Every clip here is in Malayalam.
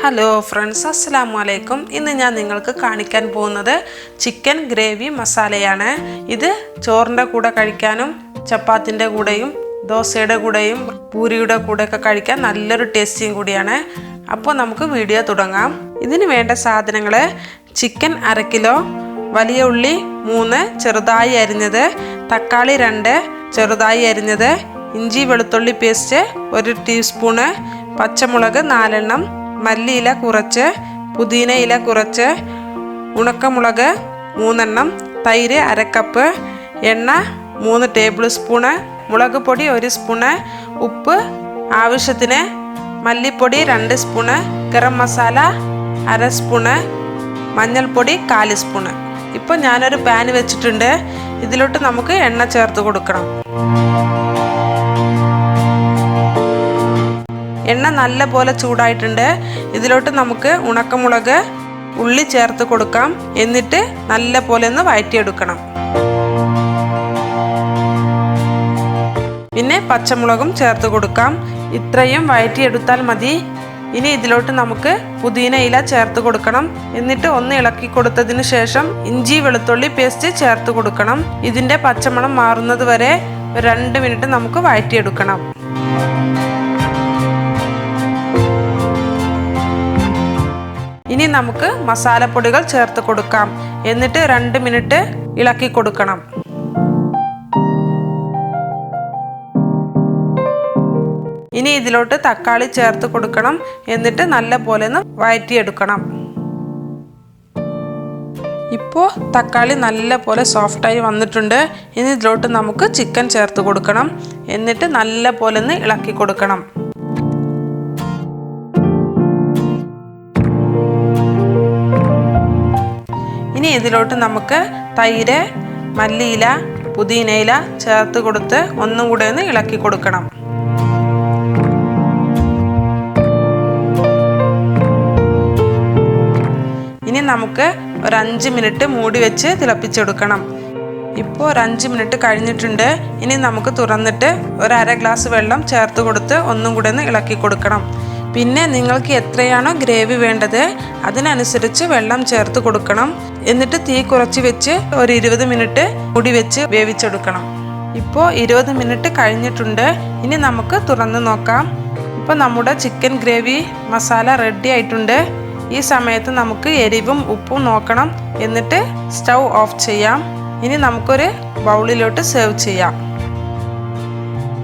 ഹലോ ഫ്രണ്ട്സ്, അസ്സലാമു അലൈക്കും. ഇന്ന് ഞാൻ നിങ്ങൾക്ക് കാണിക്കാൻ പോകുന്നത് ചിക്കൻ ഗ്രേവി മസാലയാണ്. ഇത് ചോറിൻ്റെ കൂടെ കഴിക്കാനും ചപ്പാത്തിൻ്റെ കൂടെയും ദോശയുടെ കൂടെയും പൂരിയുടെ കൂടെയൊക്കെ കഴിക്കാൻ നല്ലൊരു ടേസ്റ്റിയും കൂടിയാണ്. അപ്പോൾ നമുക്ക് വീഡിയോ തുടങ്ങാം. ഇതിന് വേണ്ട സാധനങ്ങൾ: ചിക്കൻ 1/2 കിലോ, വലിയ ഉള്ളി 3 ചെറുതായി അരിഞ്ഞത്, തക്കാളി 2 ചെറുതായി അരിഞ്ഞത്, ഇഞ്ചി വെളുത്തുള്ളി പേസ്റ്റ് 1 ടീസ്പൂണ്, പച്ചമുളക് 4 എണ്ണം, മല്ലിയില കുറച്ച്, പുതിന ഇല കുറച്ച്, ഉണക്കമുളക് 3 എണ്ണം, തൈര് 1/2 കപ്പ്, എണ്ണ 3 ടേബിൾ സ്പൂണ്, മുളക് പൊടി 1 സ്പൂണ്, ഉപ്പ് ആവശ്യത്തിന്, മല്ലിപ്പൊടി 2 സ്പൂണ്, ഗരം മസാല 1/2 സ്പൂണ്, മഞ്ഞൾപ്പൊടി 1/4 സ്പൂണ്. ഇപ്പോൾ ഞാനൊരു പാൻ വെച്ചിട്ടുണ്ട്. ഇതിലോട്ട് നമുക്ക് എണ്ണ ചേർത്ത് കൊടുക്കണം. എണ്ണ നല്ല പോലെ ചൂടായിട്ടുണ്ട്. ഇതിലോട്ട് നമുക്ക് ഉണക്കമുളക്, ഉള്ളി ചേർത്ത് കൊടുക്കാം. എന്നിട്ട് നല്ല പോലെ ഒന്ന് വഴറ്റിയെടുക്കണം. പിന്നെ പച്ചമുളകും ചേർത്ത് കൊടുക്കാം. ഇത്രയും വഴറ്റിയെടുത്താൽ മതി. ഇനി ഇതിലോട്ട് നമുക്ക് പുതിന ഇല ചേർത്ത് കൊടുക്കണം. എന്നിട്ട് ഒന്ന് ഇളക്കി കൊടുത്തതിന് ശേഷം ഇഞ്ചി വെളുത്തുള്ളി പേസ്റ്റ് ചേർത്ത് കൊടുക്കണം. ഇതിൻ്റെ പച്ചമണം മാറുന്നത് വരെ 2 മിനിറ്റ് നമുക്ക് വഴറ്റിയെടുക്കണം. ഇനി നമുക്ക് മസാലപ്പൊടികൾ ചേർത്ത് കൊടുക്കാം. എന്നിട്ട് 2 മിനിറ്റ് ഇളക്കി കൊടുക്കണം. ഇനി ഇതിലോട്ട് തക്കാളി ചേർത്ത് കൊടുക്കണം. എന്നിട്ട് നല്ല പോലെ ഒന്ന് വഴറ്റിയെടുക്കണം. ഇപ്പോൾ തക്കാളി നല്ല പോലെ സോഫ്റ്റായി വന്നിട്ടുണ്ട്. ഇനി ഇതിലോട്ട് നമുക്ക് ചിക്കൻ ചേർത്ത് കൊടുക്കണം. എന്നിട്ട് നല്ല പോലെ ഒന്ന് ഇളക്കി കൊടുക്കണം. ഇനി ഇതിലോട്ട് നമുക്ക് തൈര്, മല്ലിയില, പുതിനയില ചേർത്ത് കൊടുത്ത് ഒന്നും കൂടെ ഒന്ന് ഇളക്കി കൊടുക്കണം. ഇനി നമുക്ക് ഒരു 5 മിനിറ്റ് മൂടി വെച്ച് തിളപ്പിച്ചെടുക്കണം. ഇപ്പോൾ ഒരു 5 മിനിറ്റ് കഴിഞ്ഞിട്ടുണ്ട്. ഇനി നമുക്ക് തുറന്നിട്ട് ഒരു 1/2 ഗ്ലാസ് വെള്ളം ചേർത്ത് കൊടുത്ത് ഒന്നും കൂടെ ഒന്ന് ഇളക്കി കൊടുക്കണം. പിന്നെ നിങ്ങൾക്ക് എത്രയാണോ ഗ്രേവി വേണ്ടത് അതിനനുസരിച്ച് വെള്ളം ചേർത്ത് കൊടുക്കണം. എന്നിട്ട് തീ കുറച്ച് വെച്ച് ഒരു 20 മിനിറ്റ് മൂടി വെച്ച് വേവിച്ചെടുക്കണം. ഇപ്പോൾ 20 മിനിറ്റ് കഴിഞ്ഞിട്ടുണ്ട്. ഇനി നമുക്ക് തുറന്ന് നോക്കാം. ഇപ്പോൾ നമ്മുടെ ചിക്കൻ ഗ്രേവി മസാല റെഡി ആയിട്ടുണ്ട്. ഈ സമയത്ത് നമുക്ക് എരിവും ഉപ്പും നോക്കണം. എന്നിട്ട് സ്റ്റൗ ഓഫ് ചെയ്യാം. ഇനി നമുക്കൊരു ബൗളിലോട്ട് സെർവ് ചെയ്യാം.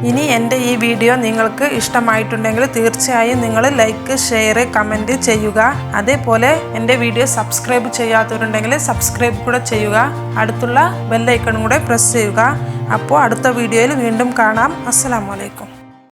ഇനി എൻ്റെ ഈ വീഡിയോ നിങ്ങൾക്ക് ഇഷ്ടമായിട്ടുണ്ടെങ്കിൽ തീർച്ചയായും നിങ്ങൾ ലൈക്ക്, ഷെയർ, കമൻറ്റ് ചെയ്യുക. അതേപോലെ എൻ്റെ വീഡിയോ സബ്സ്ക്രൈബ് ചെയ്യാത്തവരുണ്ടെങ്കിൽ സബ്സ്ക്രൈബ് കൂടെ ചെയ്യുക. അടുത്തുള്ള ബെൽ ഐക്കണും കൂടെ പ്രസ് ചെയ്യുക. അപ്പോൾ അടുത്ത വീഡിയോയിൽ വീണ്ടും കാണാം. അസ്സലാമു അലൈക്കും.